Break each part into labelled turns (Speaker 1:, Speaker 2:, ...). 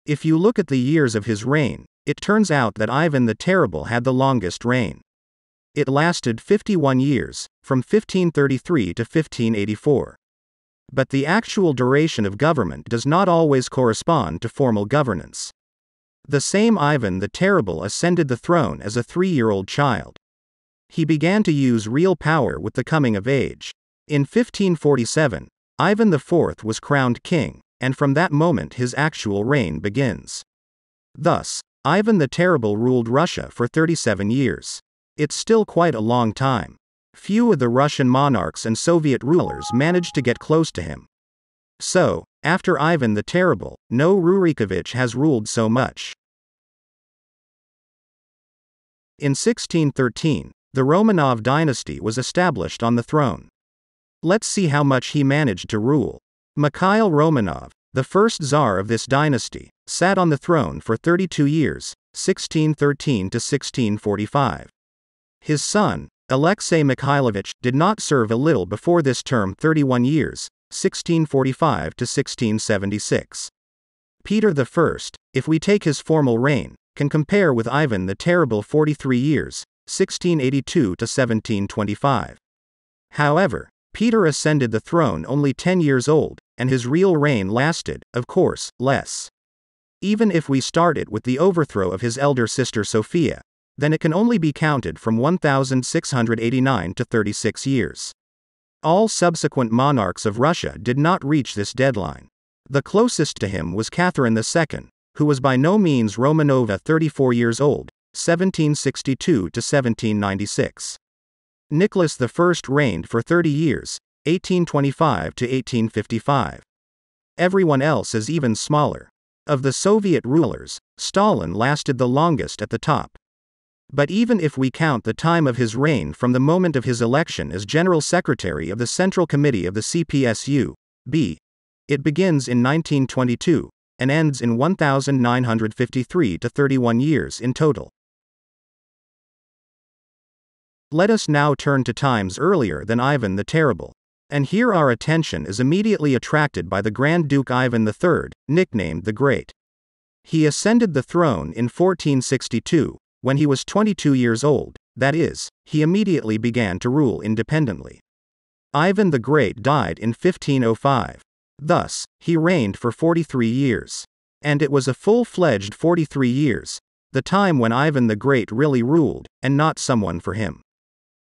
Speaker 1: If you look at the years of his reign, it turns out that Ivan the Terrible had the longest reign. It lasted 51 years, from 1533 to 1584. But the actual duration of government does not always correspond to formal governance. The same Ivan the Terrible ascended the throne as a 3-year-old child. He began to use real power with the coming of age. In 1547, Ivan IV was crowned king, and from that moment his actual reign begins. Thus, Ivan the Terrible ruled Russia for 37 years. It's still quite a long time. Few of the Russian monarchs and Soviet rulers managed to get close to him. So, after Ivan the Terrible, no Rurikovich has ruled so much. In 1613, the Romanov dynasty was established on the throne. Let's see how much he managed to rule. Mikhail Romanov, the first Tsar of this dynasty, sat on the throne for 32 years, 1613 to 1645. His son, Alexei Mikhailovich, did not serve a little before this term 31 years, 1645 to 1676. Peter I, if we take his formal reign, can compare with Ivan the Terrible 43 years, 1682 to 1725. However, Peter ascended the throne only 10 years old, and his real reign lasted, of course, less. Even if we start it with the overthrow of his elder sister Sophia, then it can only be counted from 1689 to 36 years. All subsequent monarchs of Russia did not reach this deadline. The closest to him was Catherine II, who was by no means Romanova, 34 years old, 1762 to 1796. Nicholas I reigned for 30 years, 1825 to 1855. Everyone else is even smaller. Of the Soviet rulers, Stalin lasted the longest at the top. But even if we count the time of his reign from the moment of his election as General Secretary of the Central Committee of the CPSU, it begins in 1922, and ends in 1953 to 31 years in total. Let us now turn to times earlier than Ivan the Terrible. And here our attention is immediately attracted by the Grand Duke Ivan III, nicknamed the Great. He ascended the throne in 1462, when he was 22 years old, that is, he immediately began to rule independently. Ivan the Great died in 1505. Thus, he reigned for 43 years. And it was a full-fledged 43 years, the time when Ivan the Great really ruled, and not someone for him.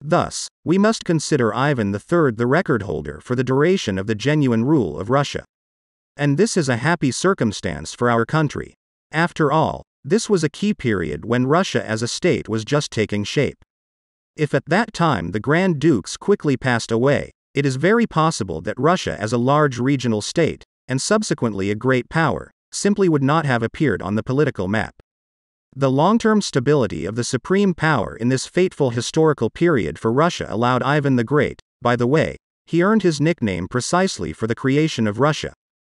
Speaker 1: Thus, we must consider Ivan III the record holder for the duration of the genuine rule of Russia. And this is a happy circumstance for our country. After all, this was a key period when Russia as a state was just taking shape. If at that time the Grand Dukes quickly passed away, it is very possible that Russia as a large regional state, and subsequently a great power, simply would not have appeared on the political map. The long-term stability of the supreme power in this fateful historical period for Russia allowed Ivan the Great, by the way, he earned his nickname precisely for the creation of Russia.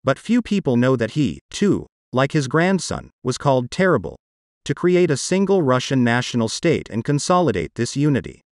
Speaker 1: But few people know that he, too, like his grandson, was called Terrible, to create a single Russian national state and consolidate this unity.